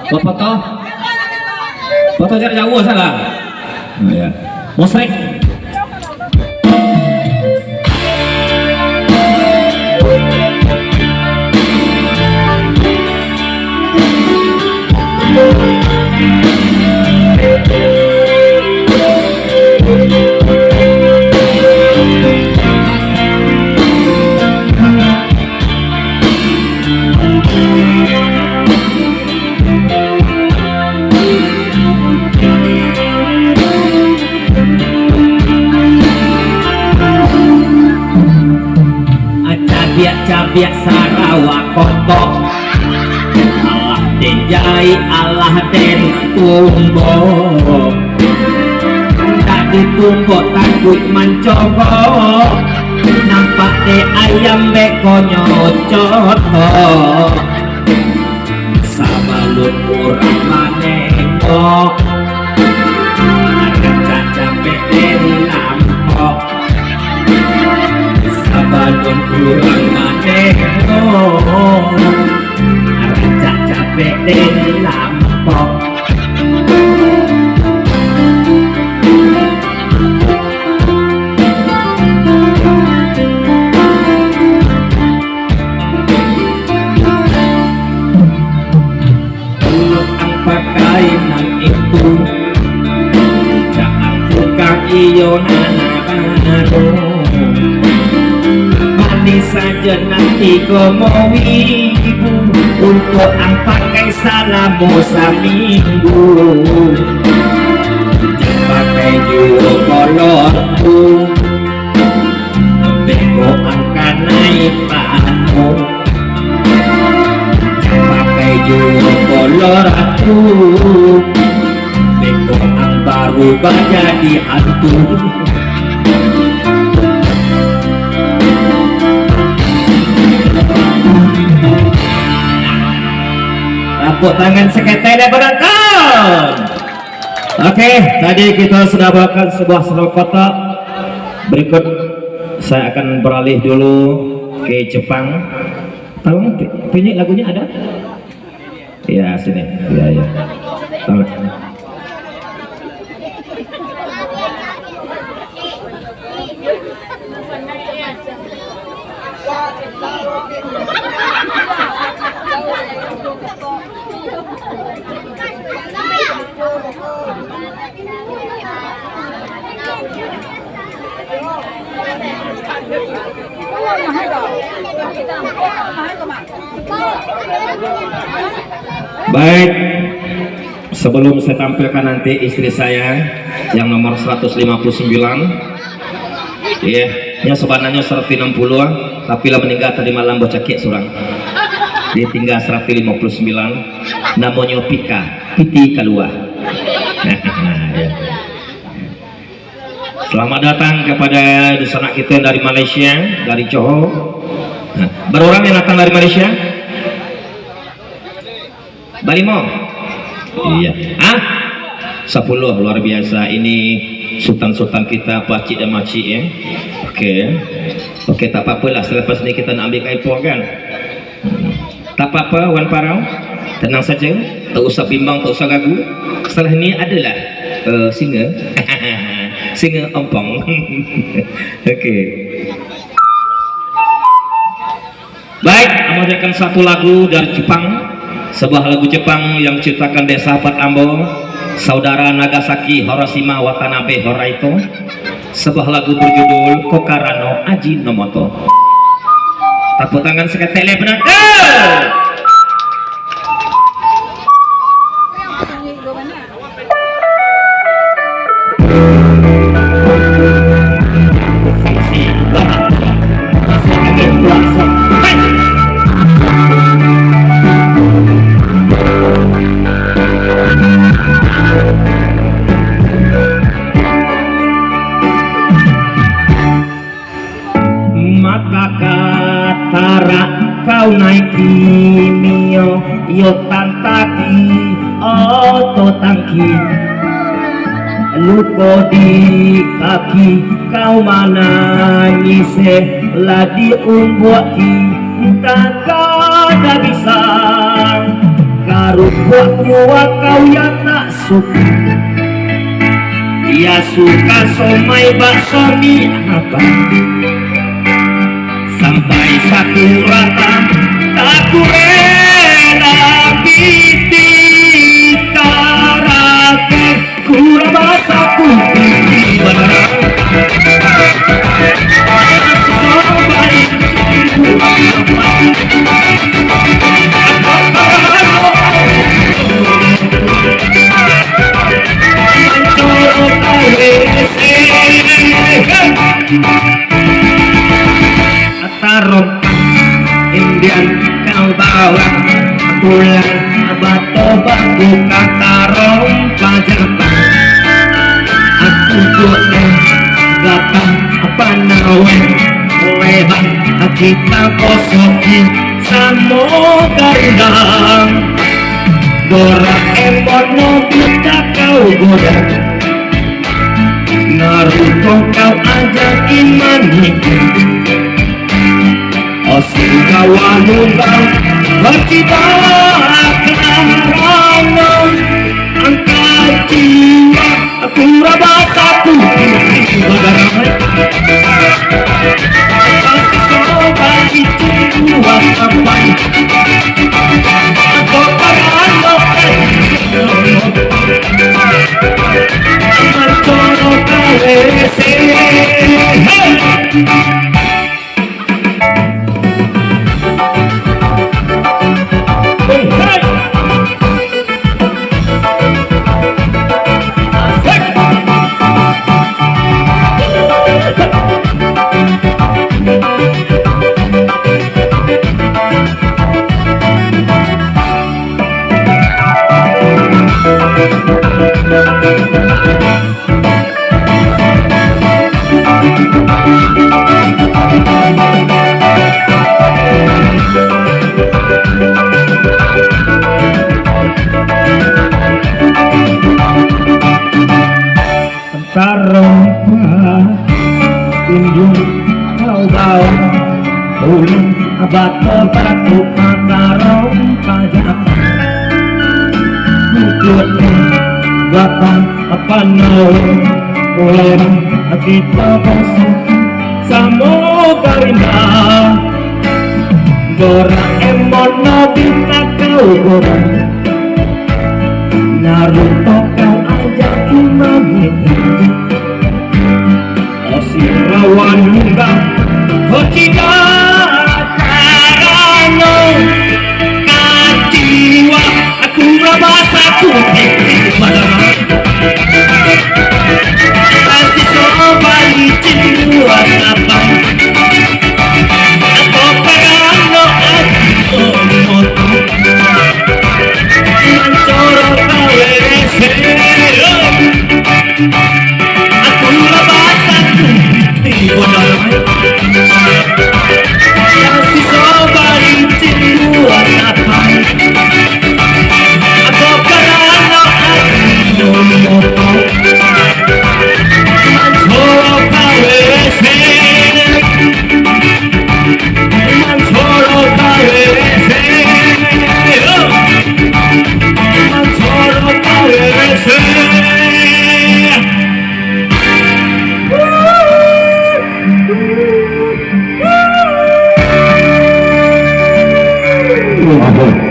foto foto jarak jauh salah. Oh, ya. Musrik. Cabiak Sarawak kotok Allah den jai Allah den tumbo tak ditumbok takut mencoba nampak de ayam beko nyocot sabalut kurang manengok agak capek den lampok sabalun kurang manengok agak capek den lampok. Iyo nanabano manis saja nanti gomowi ibu untuk ang pakai salamu saminggu jangan pakai juru kolorku beko angka naik panu jangan pakai juru kolorku beko ang baru jadi hantu. Tepuk tangan seketanya penonton. Oke, tadi kita sudah bawakan sebuah slow kotak. Berikut saya akan beralih dulu ke Jepang. Tolong bunyi lagunya ada? Ya sini, ya. Tolong. Baik, sebelum saya tampilkan nanti istri saya yang nomor 159 ya, yang sebenarnya 160 tapi lah meninggal tadi malam bocakik surang dia tinggal 159 namanya Pika Piti Kalua. Ya. Selamat datang kepada sanak kita dari Malaysia, dari Johor. Berorang yang datang dari Malaysia? Balimo? Iya. 10 luar biasa. Ini sultan-sultan kita, pakcik dan makcik ya. Oke, tak apa-apa lah. Selepas ini kita nak ambil kaipor kan? Tak apa-apa, Wan Parau. Tenang saja. Tak usah bimbang, tak usah ragu. Setelah ini adalah singa. Singa ompong. Oke. Baik, memanjakan satu lagu dari Jepang, sebuah lagu Jepang yang diciptakan dari sahabat Ambo, saudara Nagasaki Hiroshima Watanabe Horaito. Sebuah lagu berjudul Kokarano Ajinomoto. Tepuk tangan sekali penonton. Kau naik kimio yo tantaki oto tangki luko di kaki kau mana nyise ladi umbuaki tak ada bisa Rupa kau ya tak suka, ya suka somai bakso mie apa, sampai satu rata tak kurela biti karate kurang bahasa putih benar. Taruh Indian kau bawa pulang abad-obat buka taruh pajapan aku buat gatang apa nawe lebat kita kosoki samo gandang Doraemon no kita kau goda Naruto kau ajakin manikah Osingawa nunggang bercita karangan angkat jiwa aku rabasa putih bagarai pasti sobat jiwa sampai aku karangan mencoro kalese Tarompa tunjuk kau bawa pulang abad-obat buka tarompa jatuh bukut gatang apa nawa orang kita bosan samoga indah Doraemon Nobita kau goreng Naruto kau ajakin manikah Osirawan nunggang Hochiga karano kajiwa aku rabasa putih bagarai pasti sobat jiwa apa aku karano aku moto mencoro kawese